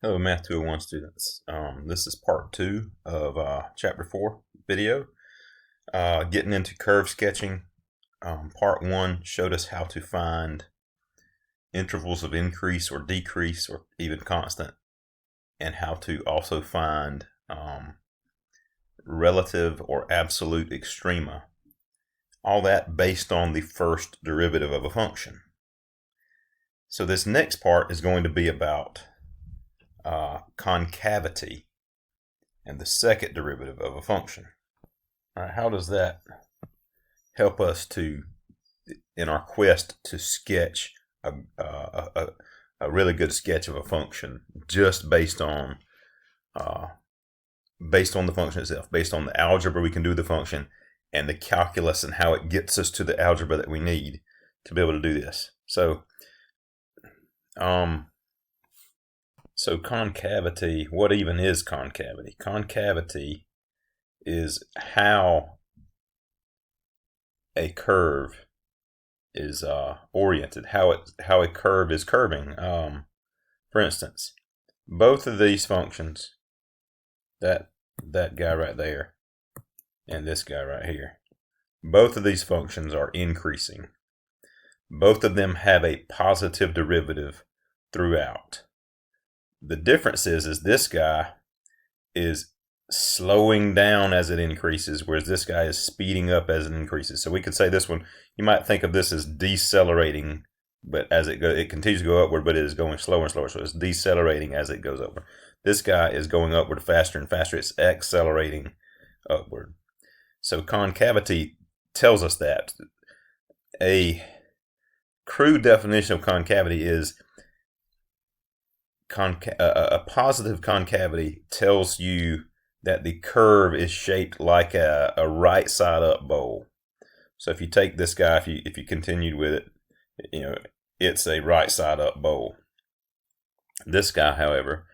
Hello, Math 201 students. This is part 2 of chapter 4 video. Getting into curve sketching. Part 1 showed us how to find intervals of increase or decrease or even constant, and how to also find relative or absolute extrema. All that based on the first derivative of a function. So this next part is going to be about concavity and the second derivative of a function. All right, how does that help us in our quest to sketch a really good sketch of a function just based on the function itself, based on the algebra we can do the function and the calculus and how it gets us to the algebra that we need to be able to do this. So concavity, what even is concavity? Concavity is how a curve is oriented, how a curve is curving. For instance, both of these functions, that guy right there and this guy right here, both of these functions are increasing. Both of them have a positive derivative throughout. The difference is this guy is slowing down as it increases, whereas this guy is speeding up as it increases. So we could say this one, you might think of this as decelerating, but as it continues to go upward, but it is going slower and slower. So it's decelerating as it goes upward. This guy is going upward faster and faster. It's accelerating upward. So concavity tells us that. A crude definition of concavity is a positive concavity tells you that the curve is shaped like a right side up bowl. So if you take this guy, if you continued with it, it's a right side up bowl. This guy, however,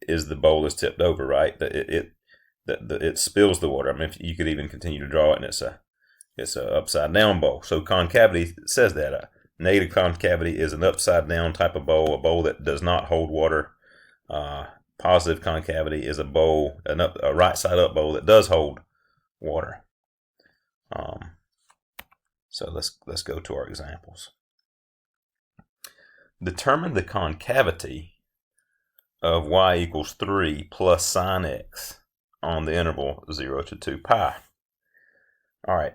is the bowl is tipped over, right? It spills the water. I mean, if you could even continue to draw it, and it's a upside down bowl. So concavity says that. Negative concavity is an upside down type of bowl, a bowl that does not hold water. Positive concavity is a bowl, a right side up bowl that does hold water. So let's go to our examples. Determine the concavity of y equals 3 plus sine x on the interval 0 to 2 pi. All right,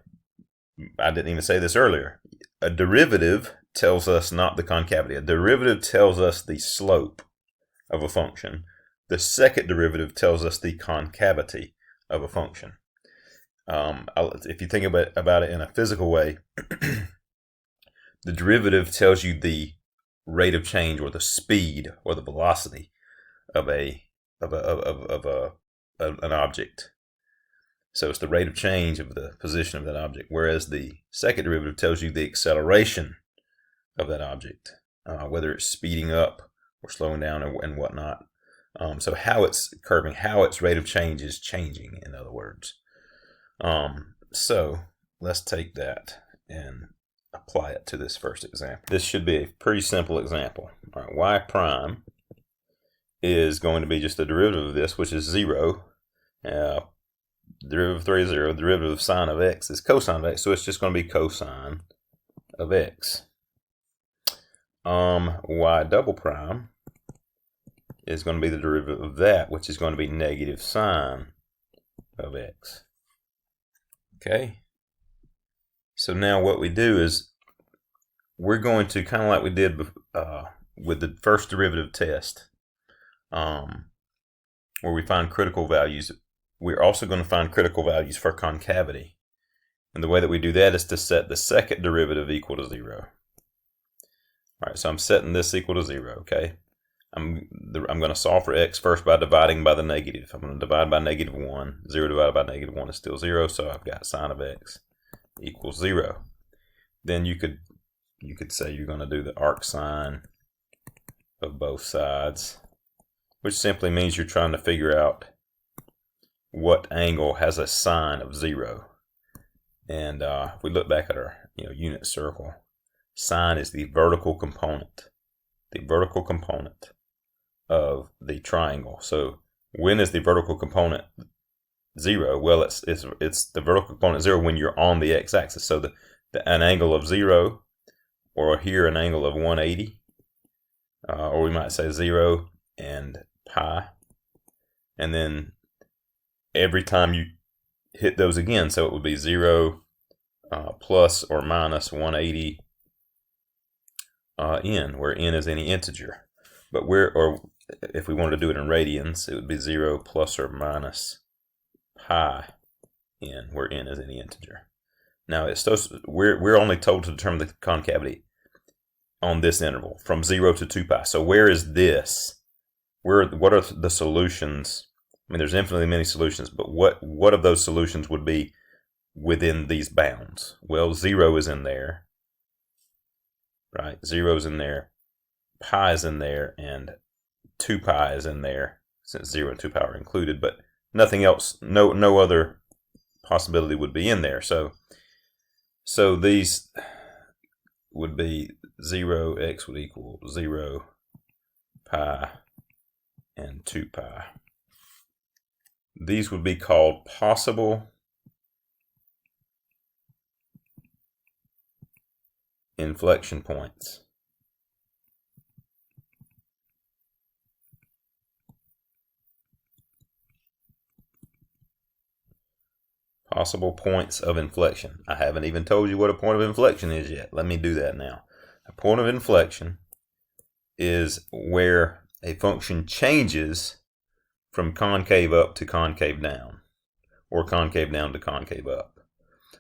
I didn't even say this earlier. A derivative tells us not the concavity. A derivative tells us the slope of a function. The second derivative tells us the concavity of a function. If you think about it in a physical way, the derivative tells you the rate of change or the speed or the velocity of an object. So it's the rate of change of the position of that object, whereas the second derivative tells you the acceleration of that object, whether it's speeding up or slowing down and whatnot. So how it's curving, how its rate of change is changing, in other words. So let's take that and apply it to this first example. This should be a pretty simple example. All right, y prime is going to be just the derivative of this, which is 0. Derivative of 3 is 0. Derivative of sine of x is cosine of x, so it's just going to be cosine of x. Y double prime is going to be the derivative of that, which is going to be negative sine of x. Okay. So now what we do is we're going to, kind of like we did with the first derivative test, where we find critical values. We're also going to find critical values for concavity. And the way that we do that is to set the second derivative equal to 0. All right, so I'm setting this equal to 0, okay? I'm going to solve for x first by dividing by the negative. I'm going to divide by negative 1. 0 divided by negative 1 is still 0, so I've got sine of x equals 0. Then you could say you're going to do the arc sine of both sides, which simply means you're trying to figure out what angle has a sine of 0. And if we look back at our unit circle, sine is the vertical component of the triangle. So when is the vertical component 0? Well, it's the vertical component 0 when you're on the x-axis. So an angle of 0, or here an angle of 180, or we might say 0 and pi. And then every time you hit those again, so it would be 0 plus or minus 180 n, where n is any integer. But or if we wanted to do it in radians, it would be 0 plus or minus pi n, where n is any integer. Now we're only told to determine the concavity on this interval from 0 to 2 pi. So where is this? What are the solutions? I mean, there's infinitely many solutions, but what of those solutions would be within these bounds? Well, 0 is in there, right? 0 is in there, pi is in there, and 2 pi is in there, since 0 and 2 pi are included, but nothing else, no other possibility would be in there. So these would be 0, x would equal 0, pi, and 2 pi. These would be called possible inflection points. Possible points of inflection. I haven't even told you what a point of inflection is yet. Let me do that now. A point of inflection is where a function changes from concave up to concave down, or concave down to concave up.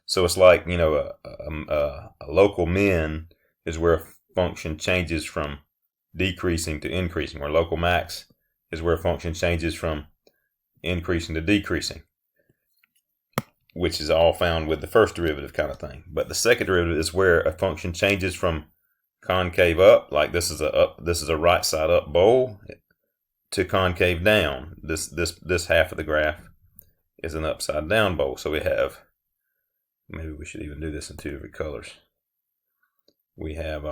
So it's like, you know, a local min is where a function changes from decreasing to increasing, where local max is where a function changes from increasing to decreasing, which is all found with the first derivative kind of thing. But the second derivative is where a function changes from concave up, like this is a right side up bowl, to concave down. This half of the graph is an upside down bowl. So we have, maybe we should even do this in 2 different colors. We have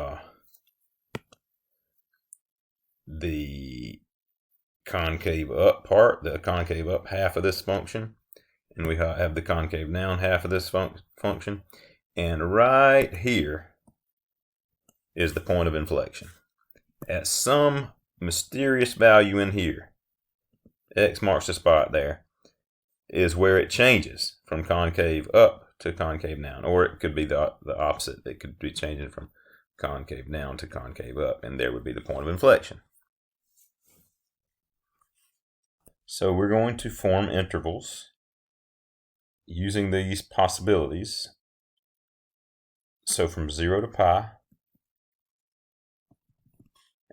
the concave up part, the concave up half of this function, and we have the concave down half of this function, and right here is the point of inflection. At some mysterious value in here, x marks the spot there, is where it changes from concave up to concave down, or it could be the opposite. It could be changing from concave down to concave up, and there would be the point of inflection. So we're going to form intervals using these possibilities. So from 0 to pi,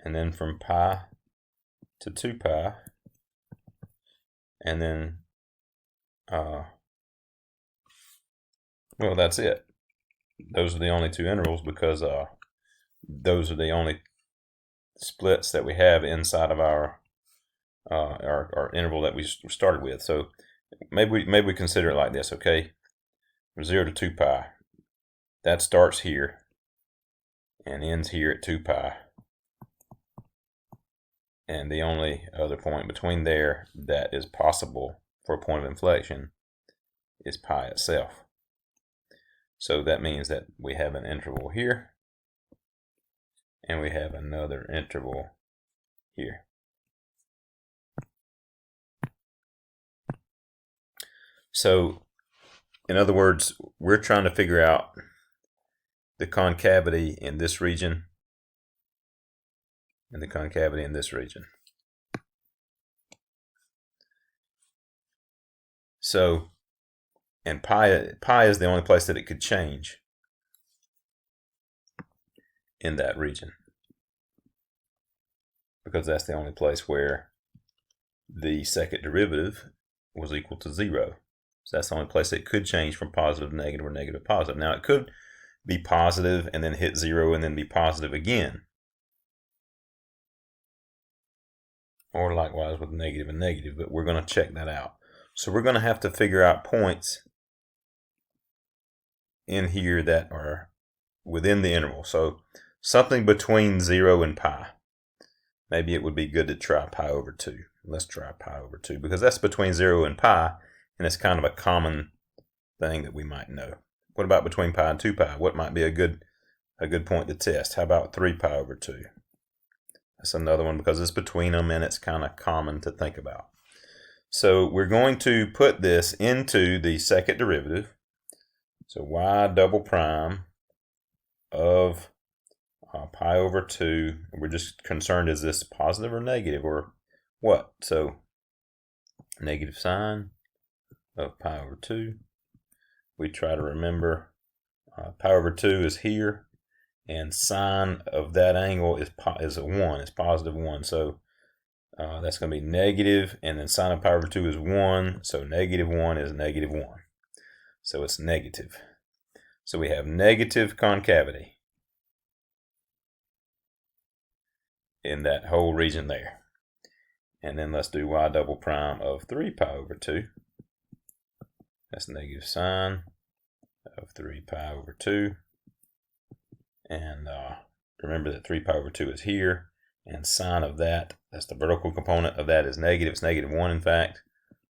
and then from pi to 2 pi, and then well, that's it. Those are the only 2 intervals, because those are the only splits that we have inside of our interval that we started with. So maybe we consider it like this, okay? From 0 to 2 pi, that starts here and ends here at 2 pi. And the only other point between there that is possible for a point of inflection is pi itself. So that means that we have an interval here, and we have another interval here. So, in other words, we're trying to figure out the concavity in this region and the concavity in this region. So, and pi is the only place that it could change in that region, because that's the only place where the second derivative was equal to 0. So that's the only place it could change from positive to negative or negative to positive. Now it could be positive and then hit 0 and then be positive again, or likewise with negative and negative, but we're going to check that out. So we're going to have to figure out points in here that are within the interval. So something between 0 and pi. maybe it would be good to try pi over 2. Let's try pi over 2 because that's between 0 and pi, and it's kind of a common thing that we might know. What about between pi and 2 pi? What might be a good point to test? How about 3 pi over 2? That's another one because it's between them and it's kind of common to think about. So we're going to put this into the second derivative. So y double prime of pi over 2. We're just concerned, is this positive or negative or what? So negative sign of pi over 2. We try to remember pi over 2 is here, and sine of that angle is a 1. It's positive 1. So that's going to be negative, and then sine of pi over 2 is 1. So negative 1 is negative 1. So it's negative. So we have negative concavity in that whole region there. And then let's do y double prime of 3 pi over 2. That's negative sine of 3 pi over 2. And remember that 3 pi over 2 is here. And sine of that, that's the vertical component of that, is negative. It's negative 1, in fact.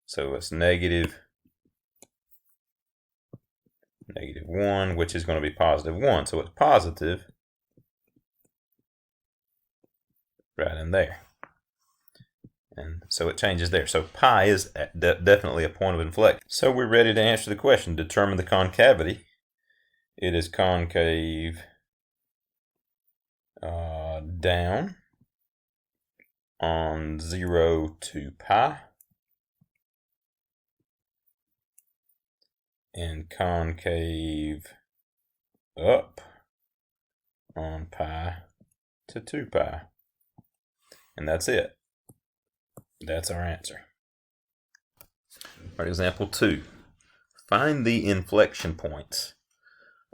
So it's negative 1, which is going to be positive 1. So it's positive right in there. And so it changes there. So pi is definitely a point of inflection. So we're ready to answer the question. Determine the concavity. It is concave down on 0 to pi, and concave up on pi to 2 pi. And that's it. That's our answer. All right, example 2. Find the inflection points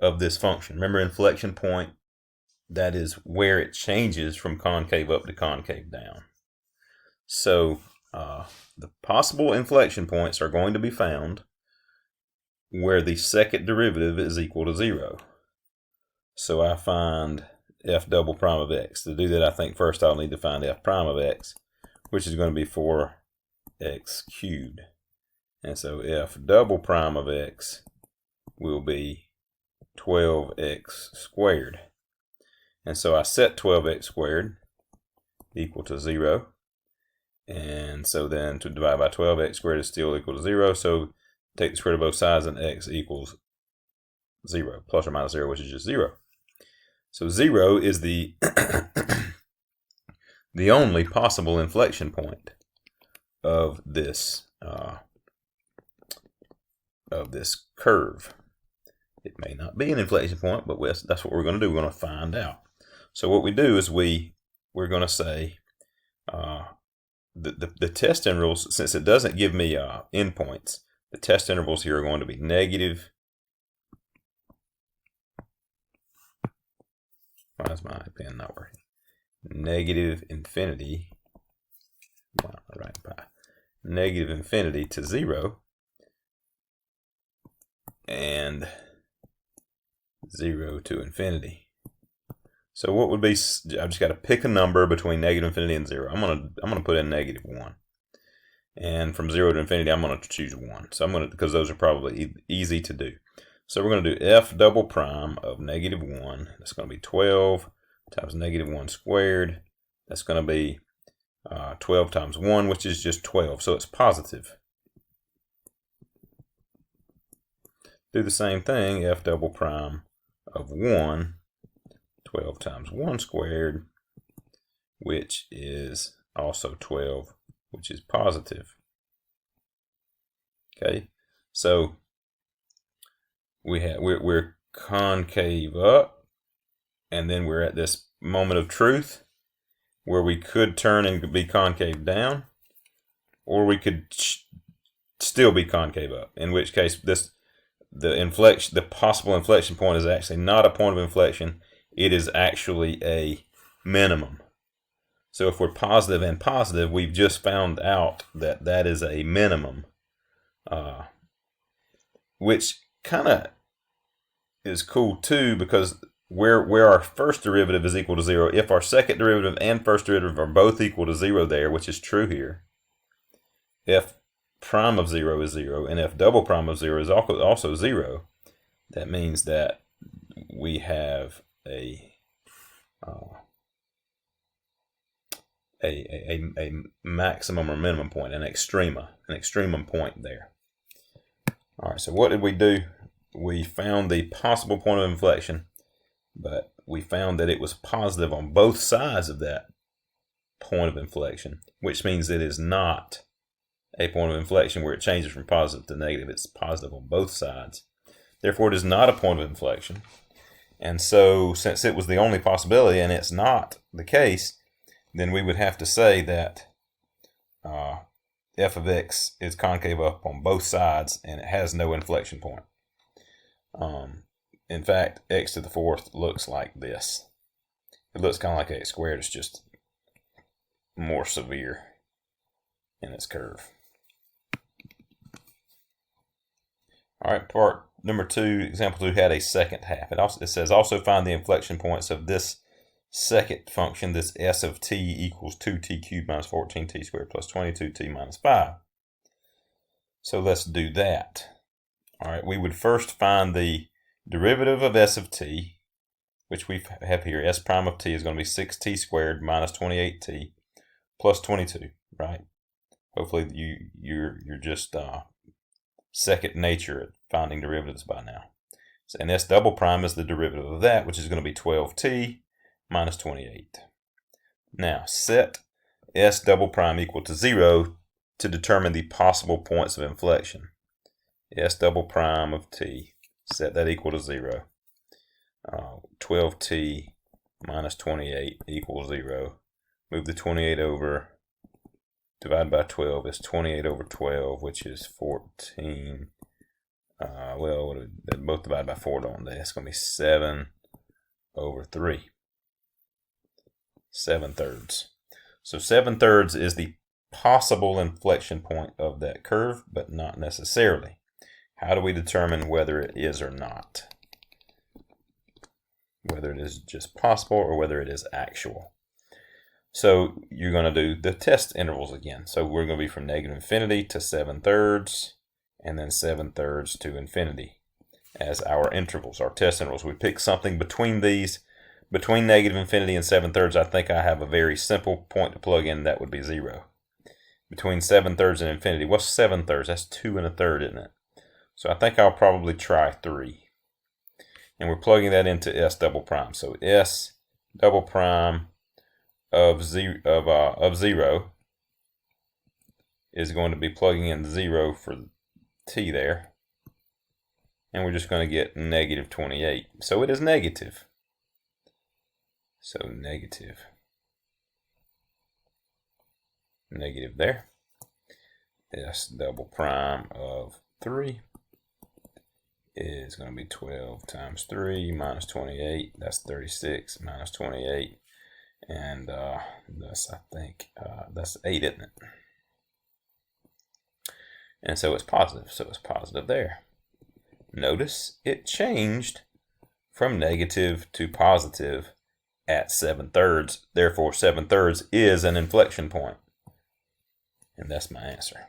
of this function. Remember, inflection point, that is where it changes from concave up to concave down. So the possible inflection points are going to be found where the second derivative is equal to 0. So I find f double prime of x. To do that, I think first I'll need to find f prime of x, which is going to be 4x cubed. And so f double prime of x will be 12x squared. And so I set 12x squared equal to 0. And so then to divide by 12, x squared is still equal to 0. So take the square root of both sides, and x equals 0, plus or minus 0, which is just 0. So 0 is the the only possible inflection point of this curve. It may not be an inflection point, but that's what we're going to do. We're going to find out. So what we do is we're going to say the test intervals, since it doesn't give me endpoints, the test intervals here are going to be negative. Why is my pen not working? Negative infinity. Right, negative infinity to 0, and 0 to infinity. So what would be? I've just got to pick a number between negative infinity and 0. I'm gonna put in negative 1, and from 0 to infinity, I'm gonna choose 1. So because those are probably easy to do. So we're gonna do f double prime of negative 1. That's gonna be 12 times negative 1 squared. That's gonna be 12 times 1, which is just 12. So it's positive. Do the same thing, f double prime of 1. 12 times 1 squared, which is also 12, which is positive. Okay, so we're concave up, and then we're at this moment of truth where we could turn and be concave down, or we could still be concave up, in which case the possible inflection point is actually not a point of inflection. It is actually a minimum. So if we're positive and positive, we've just found out that that is a minimum, which kind of is cool too, because where our first derivative is equal to 0, if our second derivative and first derivative are both equal to 0 there, which is true here, f prime of 0 is 0, and f double prime of 0 is also 0, that means that we have a maximum or minimum point, an extremum point there. All right, so what did we do? We found the possible point of inflection, but we found that it was positive on both sides of that point of inflection, which means it is not a point of inflection where it changes from positive to negative. It's positive on both sides. Therefore, it is not a point of inflection. And so, since it was the only possibility and it's not the case, then we would have to say that f of x is concave up on both sides and it has no inflection point. In fact, x to the fourth looks like this. It looks kind of like x squared. It's just more severe in its curve. All right, part number 2, example 2 had a second half. It says also find the inflection points of this second function, this s of t equals 2t cubed minus 14t squared plus 22t minus 5. So let's do that. All right, we would first find the derivative of s of t, which we have here. S prime of t is going to be 6t squared minus 28t plus 22, right? Hopefully you're just second nature at finding derivatives by now. So, and s double prime is the derivative of that, which is going to be 12t minus 28. Now, set s double prime equal to 0 to determine the possible points of inflection. S double prime of t, set that equal to 0. 12t minus 28 equals 0. Move the 28 over, divide by 12 is 28 over 12, which is 14. Well, they both divide by 4, don't they? It's going to be 7 over 3. 7/3. So 7/3 is the possible inflection point of that curve, but not necessarily. How do we determine whether it is or not? Whether it is just possible or whether it is actual. So you're going to do the test intervals again. So we're going to be from negative infinity to 7/3, and then 7/3 to infinity as our intervals, our test intervals. We pick something between these, between negative infinity and 7/3. I think I have a very simple point to plug in. That would be 0. Between 7/3 and infinity, what's 7/3? That's 2 1/3, isn't it? So I think I'll probably try 3. And we're plugging that into s double prime. So s double prime of 0 is going to be plugging in 0 for t there. And we're just going to get negative 28. So it is negative. So negative there. S double prime of 3 is going to be 12 times 3 minus 28. That's 36 minus 28. And thus, I think that's 8, isn't it? And so it's positive. So it's positive there. Notice it changed from negative to positive at 7/3. Therefore, 7/3 is an inflection point. And that's my answer.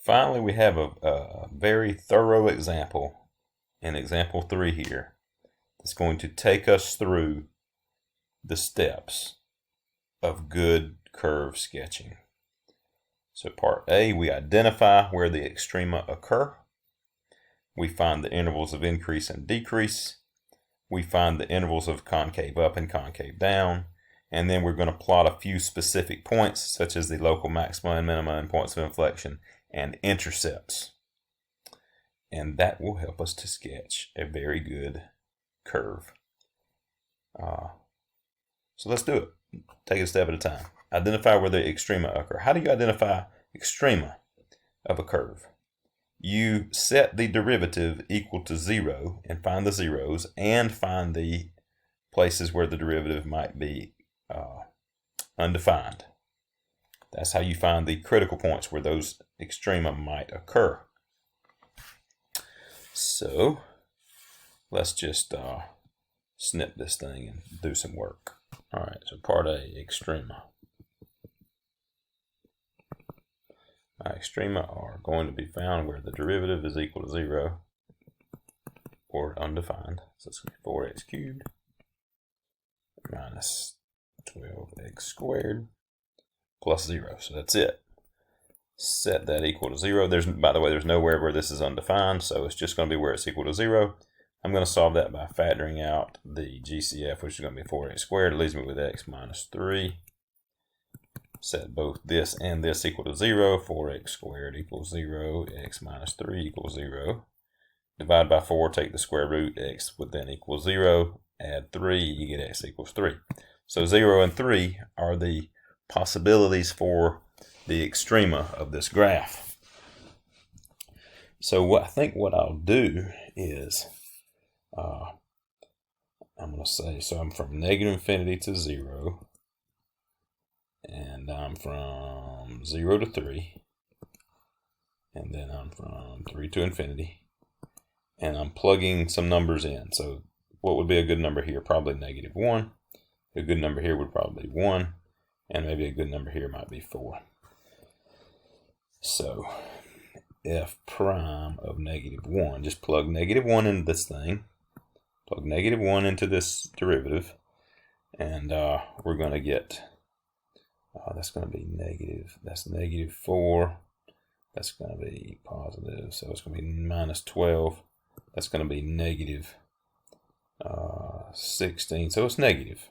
Finally, we have a very thorough example in example 3 here. It's going to take us through the steps of good curve sketching. So part A, we identify where the extrema occur. We find the intervals of increase and decrease. We find the intervals of concave up and concave down. And then we're going to plot a few specific points, such as the local maxima and minima and points of inflection and intercepts. And that will help us to sketch a very good curve. So let's do it. Take it a step at a time. Identify where the extrema occur. How do you identify extrema of a curve? You set the derivative equal to 0 and find the zeros and find the places where the derivative might be undefined. That's how you find the critical points where those extrema might occur. So let's just snip this thing and do some work. All right, so part A, extrema. Extrema are going to be found where the derivative is equal to 0 or undefined. So it's going to be 4x cubed minus 12x squared plus 0. So that's it. Set that equal to 0. By the way, there's nowhere where this is undefined, so it's just going to be where it's equal to 0. I'm going to solve that by factoring out the GCF, which is going to be 4x squared. It leaves me with x minus 3. Set both this and this equal to 0. 4x squared equals 0. X minus 3 equals 0. Divide by 4, take the square root. X would then equal 0. Add 3, you get x equals 3. So 0 and 3 are the possibilities for the extrema of this graph. So I think what I'll do is, I'm going to say, so I'm from negative infinity to 0, and I'm from 0 to 3, and then I'm from 3 to infinity, and I'm plugging some numbers in. So what would be a good number here? Probably negative 1. A good number here would probably be 1, and maybe a good number here might be 4. So f prime of negative 1, just plug negative 1 into this thing, plug negative 1 into this derivative, and we're going to get, that's going to be negative, that's negative 4, that's going to be positive, so it's going to be minus 12, that's going to be negative 16, so it's negative.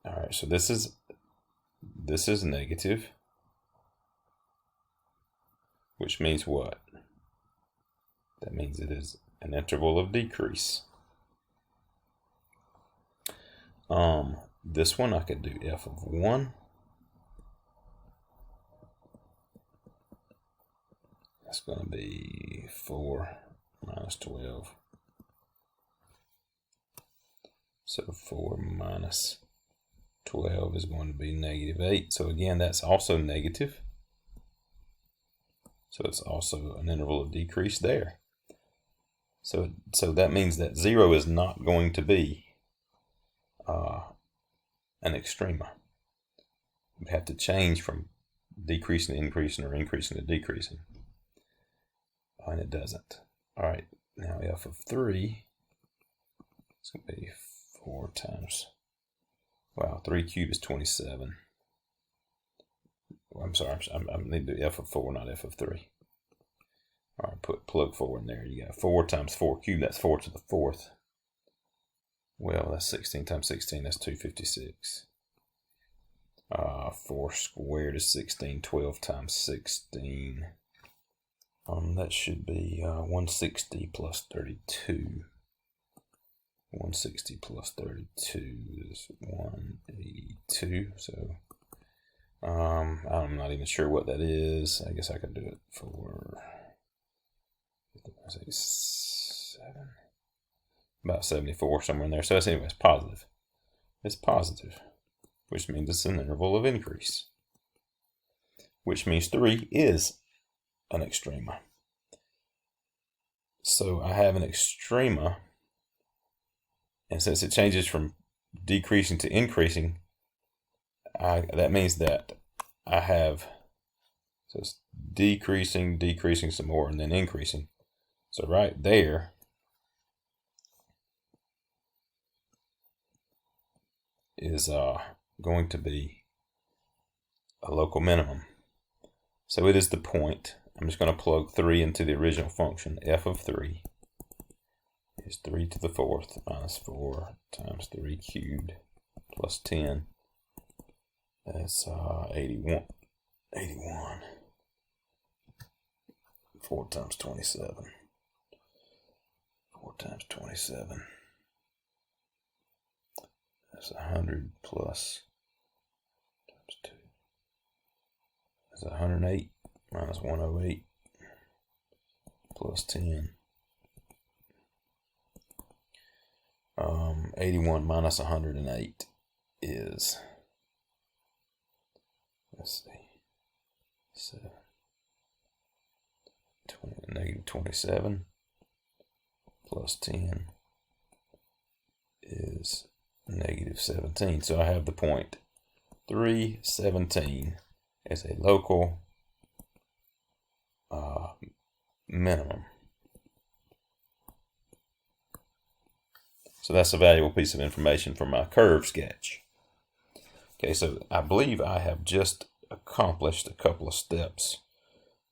All right, so this is negative, which means what? That means it is an interval of decrease. This one I could do f of 1. That's going to be 4 minus 12. So 4 minus 12 is going to be negative 8. So again, that's also negative. So it's also an interval of decrease there. So that means that 0 is not going to be an extrema. We have to change from decreasing to increasing or increasing to decreasing. And it doesn't. All right, now f of 3 is going to be 4 times, wow, 3 cubed is 27. I'm sorry, I need to do f of 4, not f of 3. All right, plug 4 in there. You got 4 times 4 cubed, that's 4 to the 4th. Well, that's 16 times 16, that's 256. 4 squared is 16, 12 times 16. That should be 160 plus 32. 160 plus 32 is 182. So I'm not even sure what that is. I guess I could do it for about 74, somewhere in there. So anyway, it's positive. It's positive, which means it's an interval of increase, which means 3 is an extrema. So I have an extrema, and since it changes from decreasing to increasing, that means that I have, so it's decreasing, decreasing some more, and then increasing. So right there is going to be a local minimum. So it is the point. I'm just going to plug 3 into the original function. F of 3 is 3 to the 4th minus 4 times 3 cubed plus 10. That's 81. 4 times 27. 4 times 27. That's 100 plus times 2. That's 108 minus 108 plus 10. 81 minus 108 is, let's see, negative 27 plus 10 is negative 17. So I have the point 317 as a local minimum. So that's a valuable piece of information for my curve sketch. Okay, so I believe I have just accomplished a couple of steps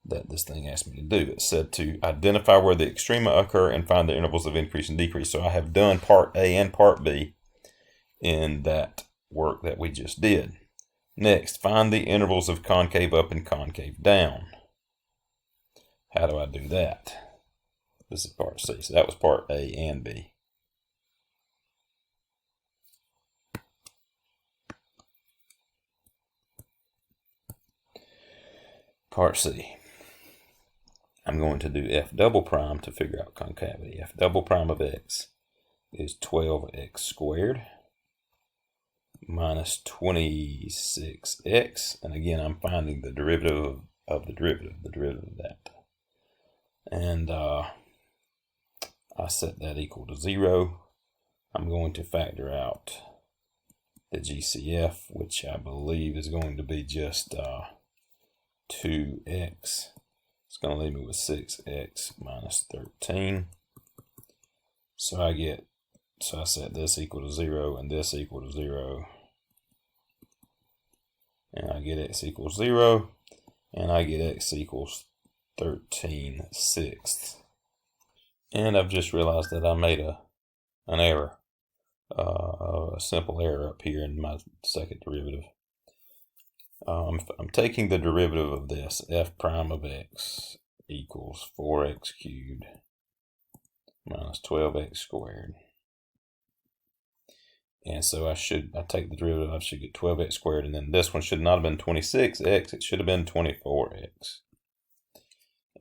that this thing asked me to do. It said to identify where the extrema occur and find the intervals of increase and decrease. So I have done part A and part B in that work that we just did. Next, find the intervals of concave up and concave down. How do I do that? This is part C. So that was part A and B. Part C. I'm going to do f double prime to figure out concavity. F double prime of x is 12x squared minus 26x. And again, I'm finding the derivative of the derivative of that. And I set that equal to 0. I'm going to factor out the GCF, which I believe is going to be just 2x. It's going to leave me with 6x minus 13. So I set this equal to 0 and this equal to 0. And I get x equals 0. And I get x equals 13/6. And I've just realized that I made an error. A simple error up here in my second derivative. I'm taking the derivative of this, f prime of x equals 4x cubed minus 12x squared. And so I take the derivative, I should get 12x squared, and then this one should not have been 26x, it should have been 24x.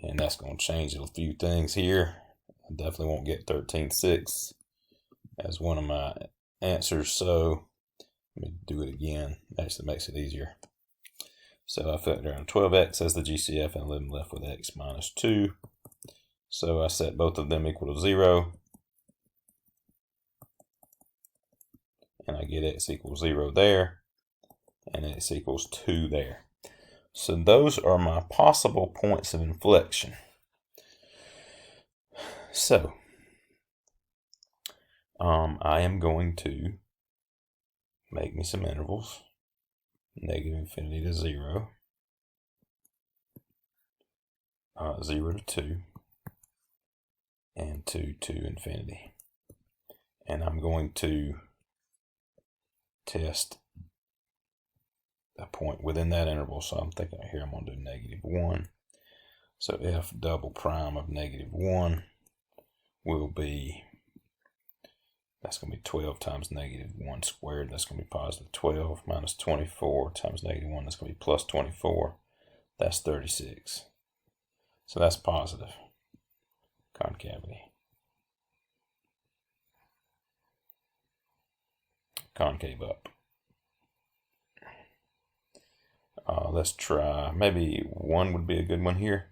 And that's going to change a few things here. I definitely won't get 13/6 as one of my answers, so let me do it again. Actually makes it easier. So I factor in 12x as the GCF and I'm left with x minus 2. So I set both of them equal to 0. And I get x equals 0 there. And x equals 2 there. So those are my possible points of inflection. So I am going to make me some intervals. Negative infinity to 0, 0 to 2, and 2 to infinity. And I'm going to test a point within that interval. So I'm thinking here I'm going to do -1. So f double prime of -1 will be, that's going to be 12 times -1 squared. That's going to be positive 12 minus 24 times -1. That's going to be plus 24. That's 36. So that's positive concavity. Concave up. Let's try, maybe 1 would be a good one here.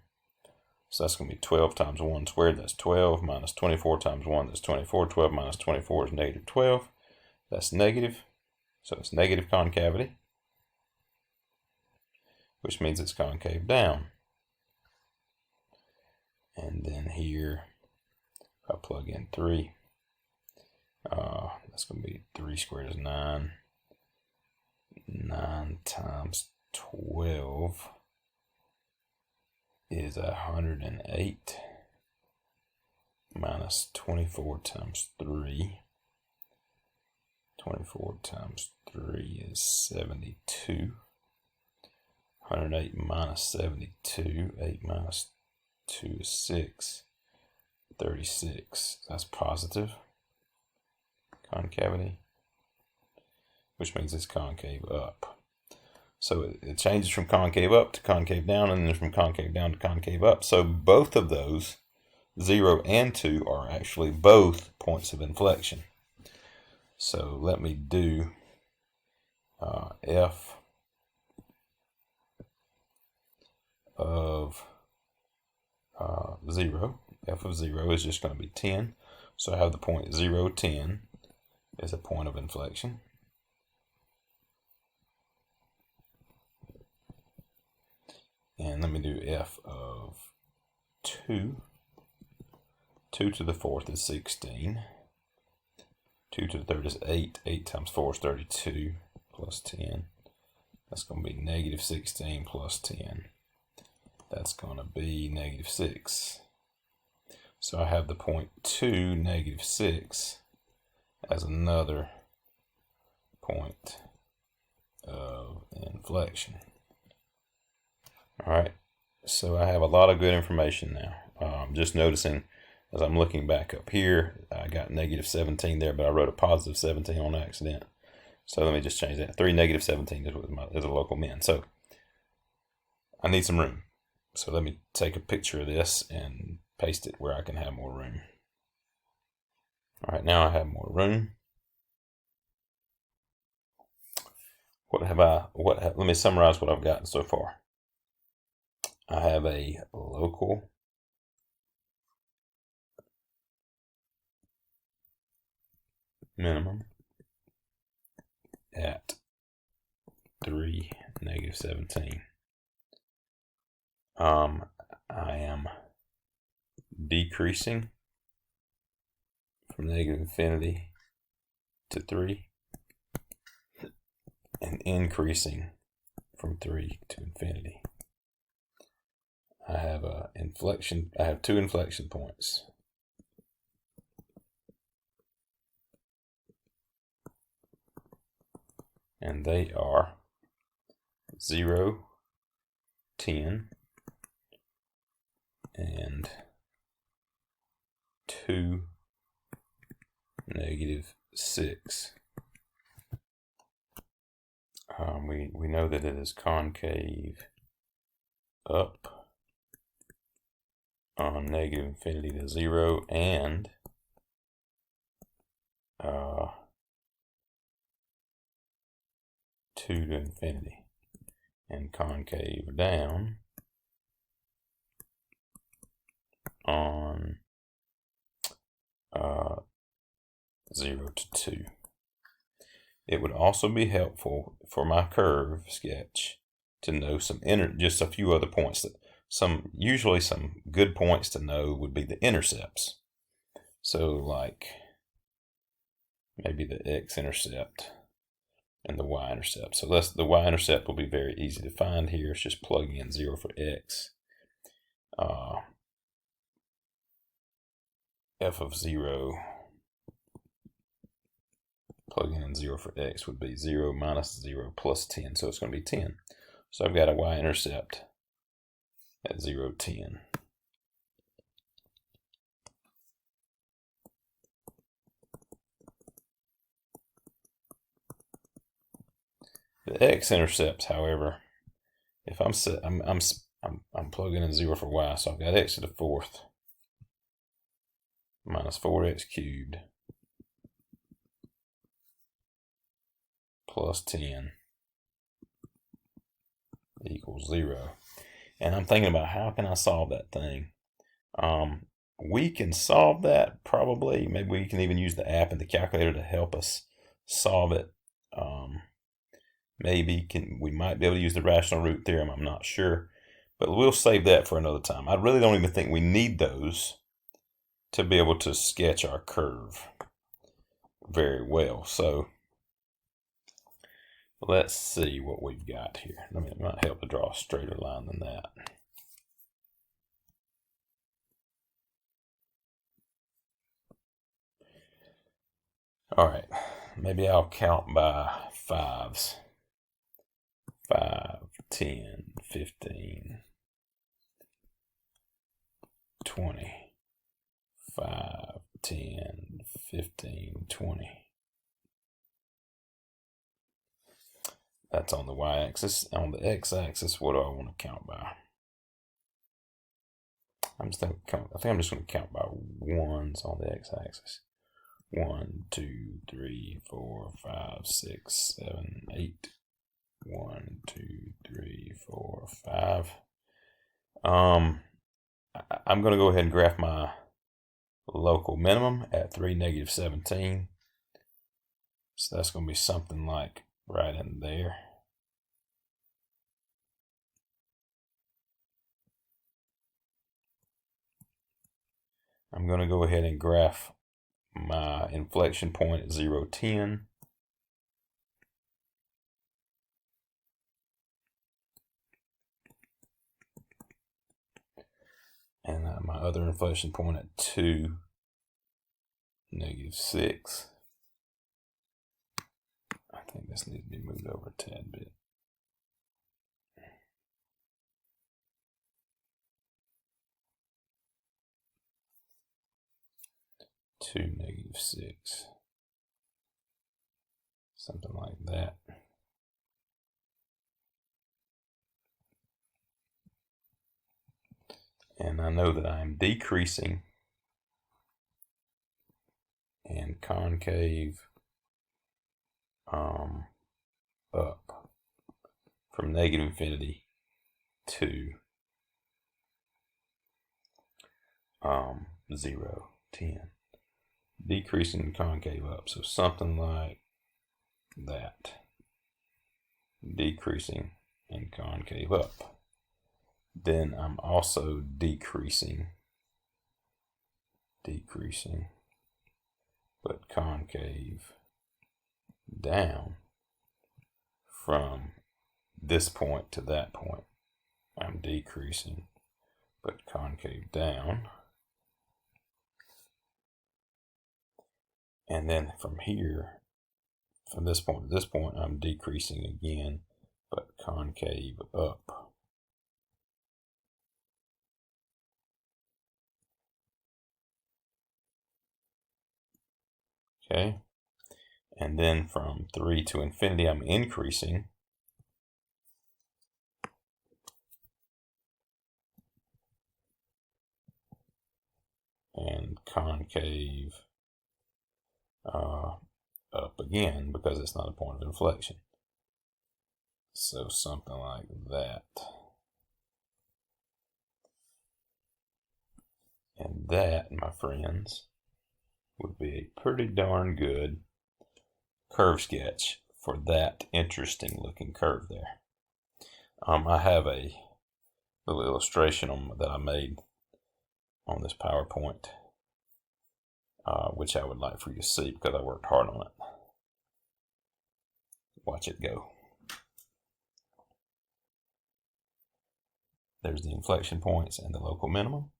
So that's going to be 12 times 1 squared, that's 12, minus 24 times 1, that's 24. 12 minus 24 is -12. That's negative. So it's negative concavity, which means it's concave down. And then here, I plug in 3. That's going to be 3 squared is 9. 9 times 12 is 108 minus 24 times 3. 24 times 3 is 72. 108 minus 72, 8 minus 2 is 6. 36, that's positive concavity, which means it's concave up. So it changes from concave up to concave down, and then from concave down to concave up. So both of those, 0 and 2, are actually both points of inflection. So let me do f of 0. F of 0 is just going to be 10. So I have the point 0, 10 is a point of inflection. And let me do f of 2. 2 to the 4th is 16. 2 to the 3rd is 8. 8 times 4 is 32 plus 10. That's going to be negative 16 plus 10. That's going to be negative 6. So I have the point 2, negative 6 as another point of inflection. All right, so I have a lot of good information now. Just noticing as I'm looking back up here, I got negative 17 there, but I wrote a positive 17 on accident. So let me just change that. 3 negative 17 is a local min. So I need some room. So let me take a picture of this and paste it where I can have more room. All right, now I have more room. Let me summarize what I've gotten so far. I have a local minimum at 3 negative 17. I am decreasing from negative infinity to 3 and increasing from 3 to infinity. I have I have 2 inflection points. And they are 0, 10, and 2, negative 6. We know that it is concave up on negative infinity to 0 and 2 to infinity, and concave down on 0 to 2. It would also be helpful for my curve sketch to know just a few other points usually some good points to know would be the intercepts. So like maybe the x-intercept and the y-intercept. So the y-intercept will be very easy to find here. It's just plugging in 0 for x. F of 0, plugging in 0 for x would be 0 minus 0 plus 10. So it's going to be 10. So I've got a y-intercept at 0, 10. The x-intercepts, however, if I'm plugging in 0 for y, so I've got x to the 4th minus 4x cubed plus 10 equals 0. And I'm thinking about how can I solve that thing. We can solve that probably. Maybe we can even use the app and the calculator to help us solve it. We might be able to use the rational root theorem. I'm not sure, but we'll save that for another time. I really don't even think we need those to be able to sketch our curve very well. So let's see what we've got here. It might help to draw a straighter line than that. All right, maybe I'll count by 5s. 5, 10, 15, 20. 5, 10, 15, 20. That's on the y-axis. On the x-axis, what do I want to count by? I think I'm just going to count by 1s on the x-axis. 1, 2, 3, 4, 5, 6, 7, 8. 1, 2, 3, 4, 5. I'm going to go ahead and graph my local minimum at 3, -17. So that's going to be something like right in there. I'm going to go ahead and graph my inflection point at 0, 10. And my other inflection point at 2, -6. I think this needs to be moved over a tad bit. 2, -6. Something like that. And I know that I'm decreasing and concave up from -infinity to 0, 10. Decreasing and concave up. So something like that. Decreasing and concave up. Then I'm also decreasing, but concave down from this point to that point. I'm decreasing, but concave down. And then from here, from this point to this point, I'm decreasing again, but concave up. Okay, and then from 3 to infinity, I'm increasing. And concave up again, because it's not a point of inflection. So something like that. And that, my friends, would be a pretty darn good curve sketch for that interesting looking curve there. I have a little illustration that I made on this PowerPoint, which I would like for you to see because I worked hard on it. Watch it go. There's the inflection points and the local minimum.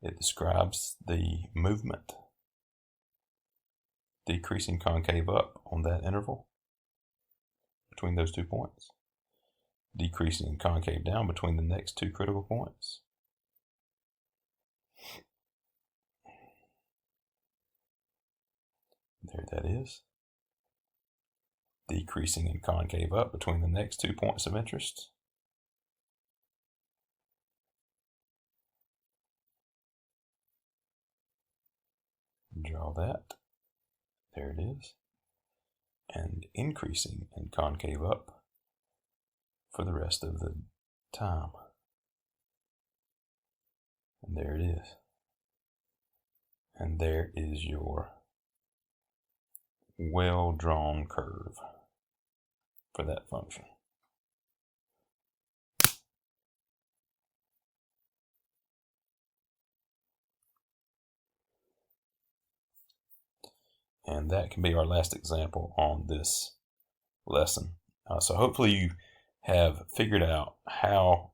It describes the movement, decreasing concave up on that interval between those 2 points, decreasing concave down between the next 2 critical points. There that is. Decreasing and concave up between the next 2 points of interest. Draw that. There it is. And increasing and concave up for the rest of the time. And there it is. And there is your well-drawn curve for that function. And that can be our last example on this lesson. So hopefully you have figured out how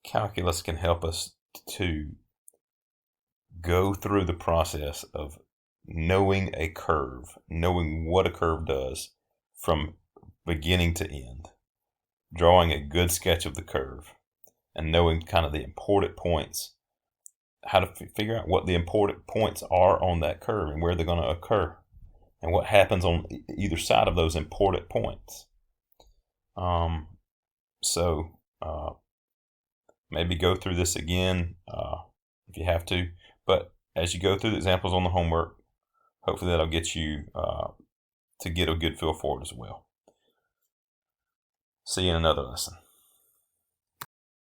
calculus can help us to go through the process of knowing a curve, knowing what a curve does from beginning to end, drawing a good sketch of the curve, and knowing kind of the important points, how to figure out what the important points are on that curve and where they're going to occur and what happens on either side of those important points. Maybe go through this again if you have to, but as you go through the examples on the homework, hopefully that'll get you to get a good feel for it as well. See you in another lesson.